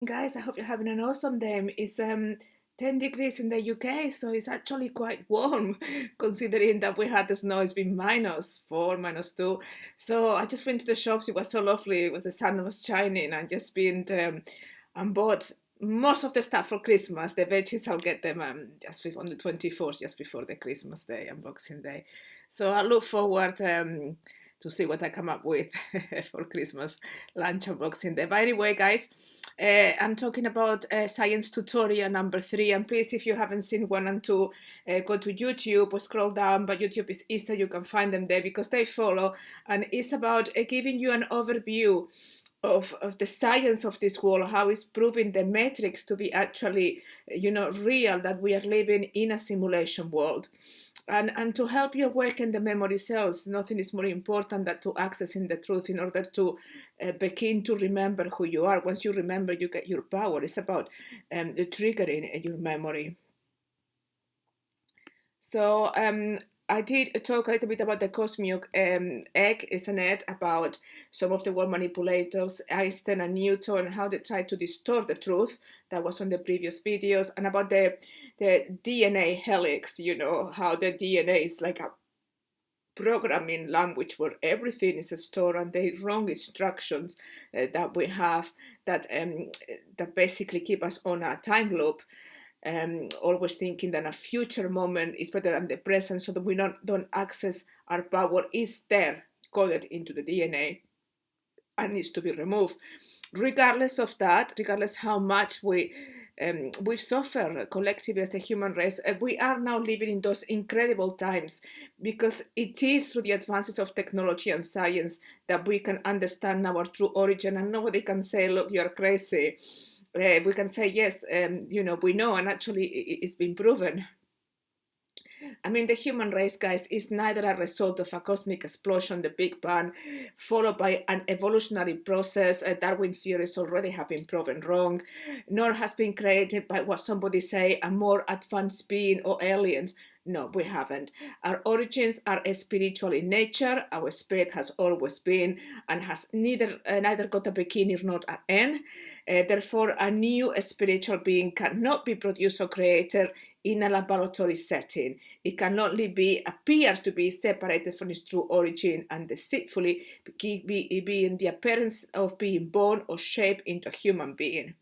Guys, I hope you're having an awesome day. It's 10 degrees in the UK, so it's actually quite warm considering that we had the snow. It's been -4, -2. So I just went to the shops. It was so lovely with the sun was shining and just been and bought most of the stuff for Christmas. The veggies, I'll get them on the 24th, just before the Christmas day and Boxing Day. So I look forward to see what I come up with for Christmas lunch unboxing day. But anyway, guys, I'm talking about science tutorial number 3. And please, if you haven't seen 1 and 2, go to YouTube or scroll down. But YouTube is easier, you can find them there because they follow. And it's about giving you an overview of the science of this world, how it's proving the matrix to be actually, real, that we are living in a simulation world. And to help you awaken the memory cells, nothing is more important than to accessing the truth in order to begin to remember who you are. Once you remember, you get your power. It's about triggering your memory. So I did talk a little bit about the cosmic egg, isn't it? About some of the world manipulators, Einstein and Newton, how they tried to distort the truth. That was on the previous videos. And about the DNA helix, how the DNA is like a programming language where everything is stored, and the wrong instructions that we have that basically keep us on a time loop, always thinking that a future moment is better than the present, so that we don't access our power is there coded into the DNA and needs to be removed. Regardless of that, regardless how much we suffer collectively as the human race, we are now living in those incredible times because it is through the advances of technology and science that we can understand our true origin, and nobody can say, look, you're crazy. We can say, yes, we know, and actually it's been proven. I mean, the human race, guys, is neither a result of a cosmic explosion, the Big Bang, followed by an evolutionary process. Darwin theories already have been proven wrong, nor has been created by what somebody say a more advanced being or aliens. No, we haven't. Our origins are spiritual in nature. Our spirit has always been and has neither got a beginning nor an end. Therefore, a new spiritual being cannot be produced or created in a laboratory setting. It can only appear to be separated from its true origin and deceitfully be in the appearance of being born or shaped into a human being.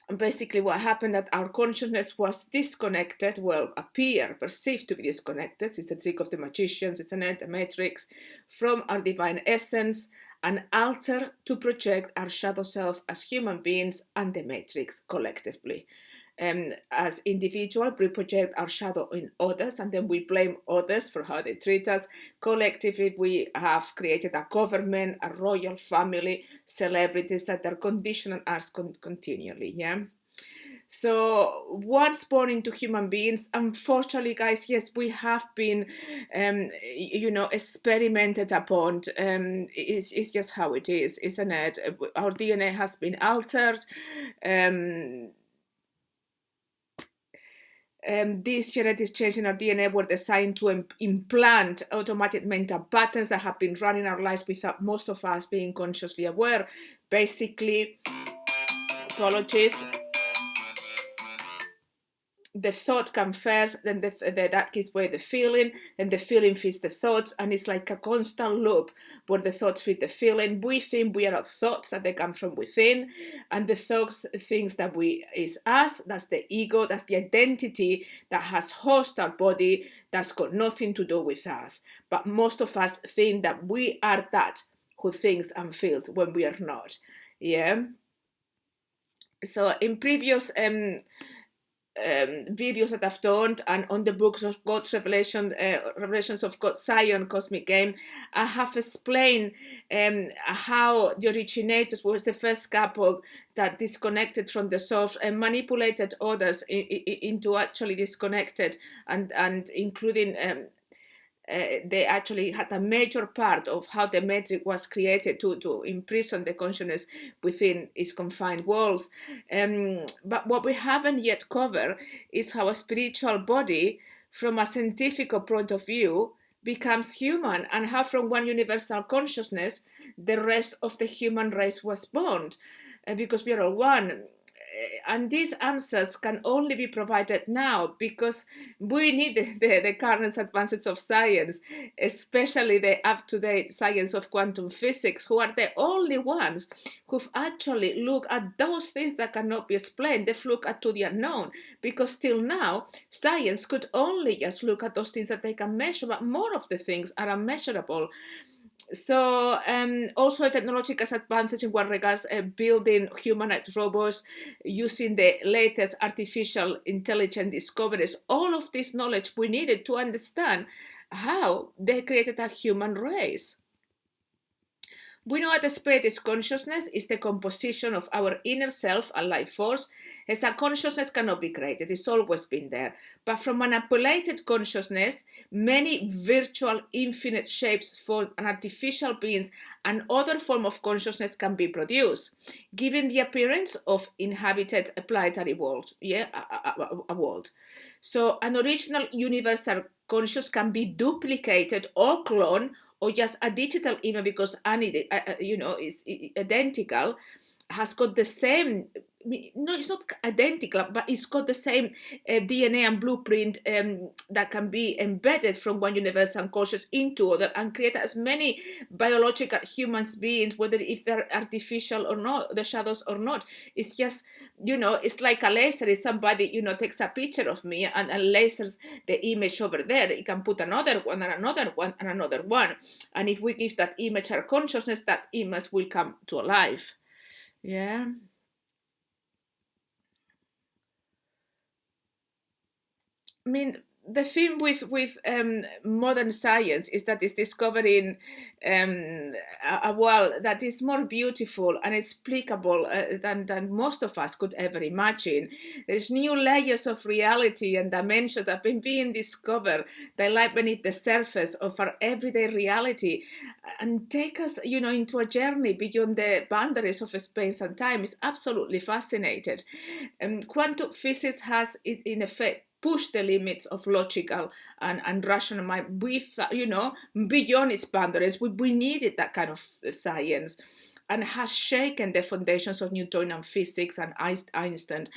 And basically what happened that our consciousness was disconnected, perceived to be disconnected, it's the trick of the magicians, it's a matrix, from our divine essence, and altered to project our shadow self as human beings and the matrix collectively. As individuals, we project our shadow in others, and then we blame others for how they treat us. Collectively, we have created a government, a royal family, celebrities that are conditioning us continually. Yeah. So once born into human beings, unfortunately, guys, yes, we have been, experimented upon. It's just how it is, isn't it? Our DNA has been altered. These genetic changes in our DNA were designed to implant automatic mental patterns that have been running our lives without most of us being consciously aware. Basically, apologies, the thought comes first, then that gives way the feeling, then the feeling feeds the thoughts, and it's like a constant loop where the thoughts feed the feeling. We think we are our thoughts, that they come from within, and the thoughts thinks that we is us, that's the ego, that's the identity that has host our body, that's got nothing to do with us. But most of us think that we are that who thinks and feels when we are not. Yeah. So in previous videos that I've done, and on the books of God's Revelations of God's Zion Cosmic Game, I have explained how the originators was the first couple that disconnected from the source and manipulated others into actually disconnected, and including they actually had a major part of how the metric was created to imprison the consciousness within its confined walls. But what we haven't yet covered is how a spiritual body, from a scientific point of view, becomes human, and how from one universal consciousness the rest of the human race was born, because we are all one. And these answers can only be provided now because we need the current advances of science, especially the up-to-date science of quantum physics, who are the only ones who've actually looked at those things that cannot be explained. They've looked at to the unknown, because till now science could only just look at those things that they can measure, but more of the things are unmeasurable. So also technological advances in what regards building humanoid robots using the latest artificial intelligence discoveries. All of this knowledge we needed to understand how they created a human race. We know that the spirit is consciousness, is the composition of our inner self and life force. As a consciousness cannot be created, it's always been there. But from manipulated consciousness, many virtual infinite shapes for an artificial beings and other form of consciousness can be produced, giving the appearance of inhabited planetary world, a world. So an original universal conscious can be duplicated or cloned, or just a digital image, because any is identical, has got the same, no, it's not identical, but it's got the same DNA and blueprint that can be embedded from one universal conscious into other and create as many biological human beings, whether if they're artificial or not, the shadows or not. It's just, it's like a laser. If somebody, takes a picture of me and lasers the image over there, it can put another one and another one and another one. And if we give that image our consciousness, that image will come to life. Yeah. I mean, the thing with modern science is that it's discovering a world that is more beautiful and explicable than most of us could ever imagine. There's new layers of reality and dimensions that have been being discovered that lie beneath the surface of our everyday reality and take us, into a journey beyond the boundaries of space and time. Is absolutely fascinating. Quantum physics has, in effect, push the limits of logical and rational mind with, beyond its boundaries. We needed that kind of science, and has shaken the foundations of Newtonian physics and Einstein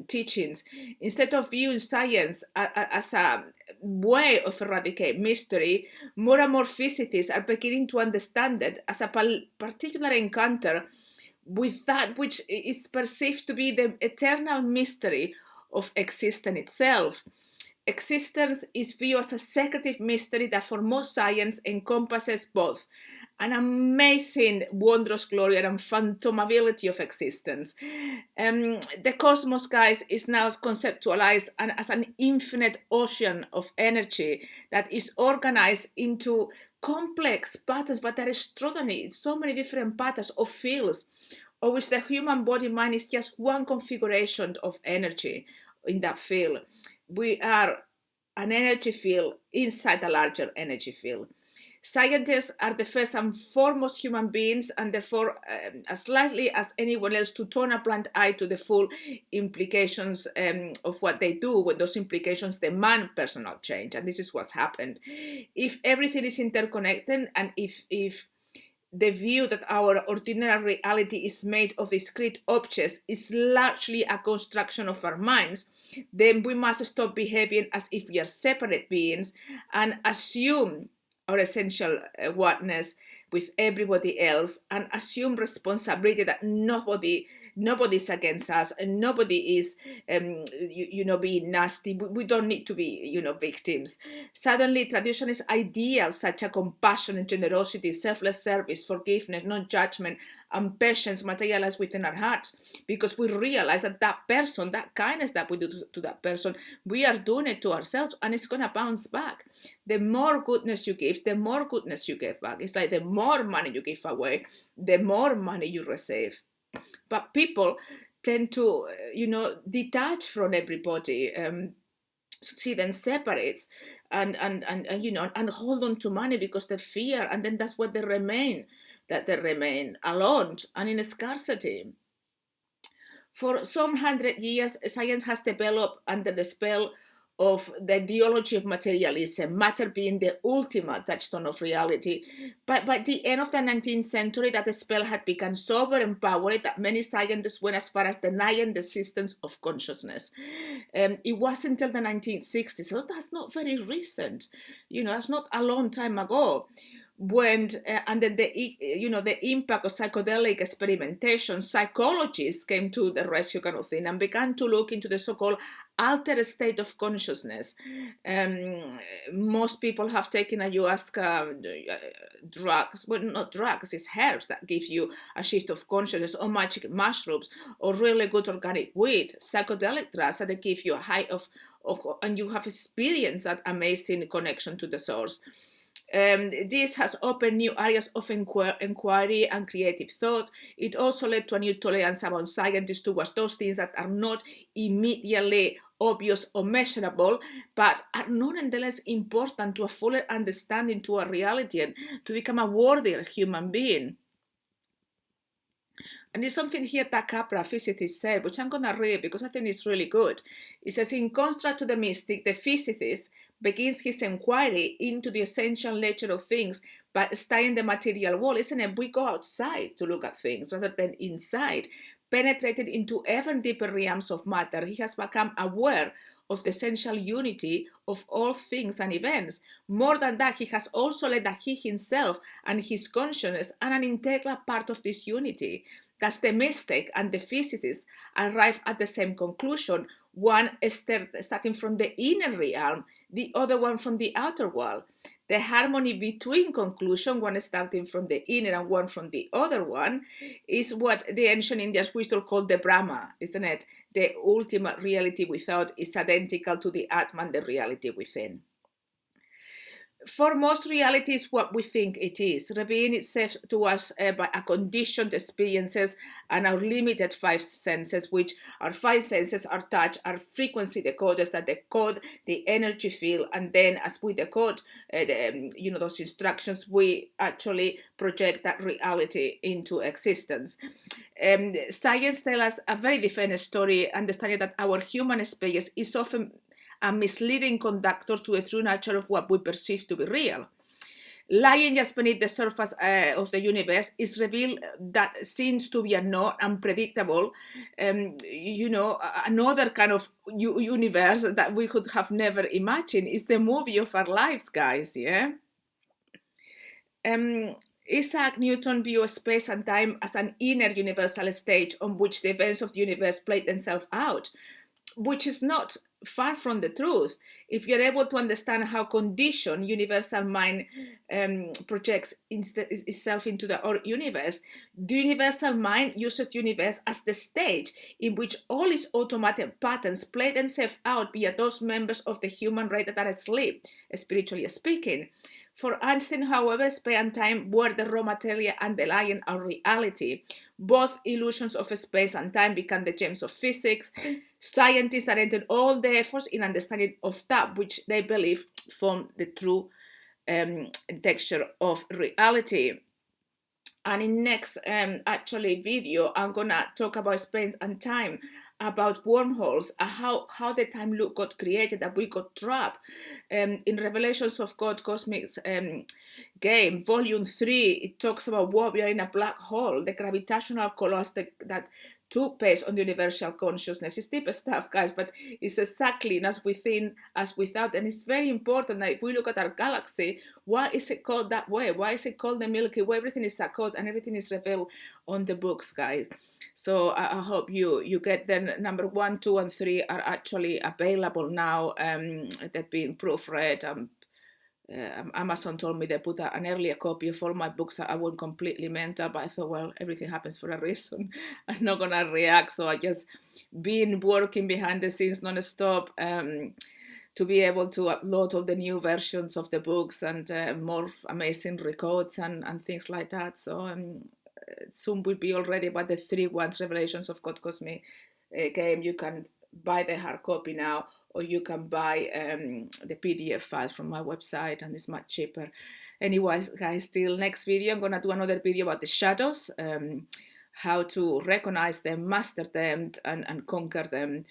teachings. Instead of viewing science as a way of eradicate mystery, more and more physicists are beginning to understand it as a particular encounter with that which is perceived to be the eternal mystery of existence itself. Existence is viewed as a secretive mystery that for most science encompasses both an amazing, wondrous glory and phantomability of existence. The cosmos, guys, is now conceptualized as an infinite ocean of energy that is organized into complex patterns, but there is extraordinary, so many different patterns of fields, of which the human body mind is just one configuration of energy in that field. We are an energy field inside a larger energy field. Scientists are the first and foremost human beings, and therefore, as likely as anyone else, to turn a blind eye to the full implications of what they do when those implications demand personal change. And this is what's happened. If everything is interconnected, and if the view that our ordinary reality is made of discrete objects is largely a construction of our minds, then we must stop behaving as if we are separate beings and assume our essential oneness with everybody else, and assume responsibility that nobody's against us and nobody is being nasty. We don't need to be victims. Suddenly traditionist ideals such as compassion and generosity, selfless service, forgiveness, non-judgment and patience materialize within our hearts, because we realize that that person, that kindness that we do to that person, we are doing it to ourselves, and it's going to bounce back. The more goodness you give, the more goodness you give back. It's like the more money you give away, the more money you receive. But people tend to, detach from everybody, see them separates and hold on to money because they fear, and then that's what they remain, that they remain alone and in scarcity. For some 100 years, science has developed under the spell of the ideology of materialism, matter being the ultimate touchstone of reality. But by the end of the 19th century, that spell had become so overpowered that many scientists went as far as denying the existence of consciousness. It wasn't until the 1960s, so that's not very recent. That's not a long time ago, when under the impact of psychedelic experimentation, psychologists came to the rescue, kind of thing, and began to look into the so-called altered state of consciousness. Most people have taken ayahuasca drugs, well, not drugs, it's herbs that give you a shift of consciousness, or magic mushrooms, or really good organic weed, psychedelic drugs that give you a high of and you have experienced that amazing connection to the source. This has opened new areas of inquiry and creative thought. It also led to a new tolerance among scientists towards those things that are not immediately obvious or measurable, but are nonetheless important to a fuller understanding to our reality and to become a worthier human being. And there's something here that Capra, physicist, said, which I'm going to read because I think it's really good. It says, in contrast to the mystic, the physicist begins his inquiry into the essential nature of things by studying the material world. Isn't it? We go outside to look at things rather than inside. Penetrated into ever deeper realms of matter, he has become aware of the essential unity of all things and events. More than that, he has also learned that he himself and his consciousness are an integral part of this unity. Thus, the mystic and the physicist arrive at the same conclusion, one starting from the inner realm, the other one from the outer world. The harmony between conclusion, one starting from the inner and one from the other one, is what the ancient Indians wisdom called the Brahma, isn't it? The ultimate reality without is identical to the Atman, the reality within. For most, reality is what we think it is, revealing itself to us by a conditioned experiences and our limited five senses, which our five senses are touch, our frequency decoders that decode the energy field, and then as we decode those instructions, we actually project that reality into existence. Science tells us a very different story, understanding that our human experience is often a misleading conductor to the true nature of what we perceive to be real. Lying just beneath the surface of the universe is revealed that seems to be unknown, unpredictable, another kind of universe that we could have never imagined. It's the movie of our lives, guys, yeah? Isaac Newton viewed space and time as an inner universal stage on which the events of the universe played themselves out, which is not far from the truth. If you're able to understand how conditioned universal mind projects itself into the universe, the universal mind uses the universe as the stage in which all its automatic patterns play themselves out via those members of the human race that are asleep, spiritually speaking. For Einstein, however, space and time were the raw material underlying our reality. Both illusions of space and time become the gems of physics. Scientists directed all the efforts in understanding of that which they believe form the true texture of reality. And in next video, I'm gonna talk about space and time, about wormholes, how the time loop got created, that we got trapped. In Revelations of God Cosmic Game, Volume 3, it talks about what we are in a black hole, the gravitational collapse that took place on the universal consciousness. It's deep stuff, guys, but it's exactly as within as without. And it's very important that if we look at our galaxy, why is it called that way? Why is it called the Milky Way? Everything is a code and everything is revealed on the books, guys. So I hope you get them. Number 1, 2, and 3 are actually available now. They've been proofread. Amazon told me they put an earlier copy of all my books. I went completely mental, but I thought, well, everything happens for a reason. I'm not gonna react, so I just been working behind the scenes non-stop to be able to upload all the new versions of the books and more amazing records and things like that. So soon will be already about the 3 ones, Revelations of God Cosmic Game. You can buy the hard copy now, or you can buy the PDF files from my website, and it's much cheaper. Anyways, guys, till next video, I'm gonna do another video about the shadows, how to recognize them, master them, and conquer them.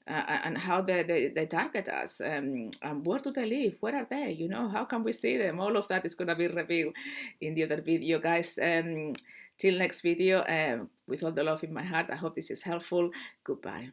and how they target us. Where do they live? Where are they? How can we see them? All of that is going to be revealed in the other video, guys. Till next video, with all the love in my heart, I hope this is helpful. Goodbye.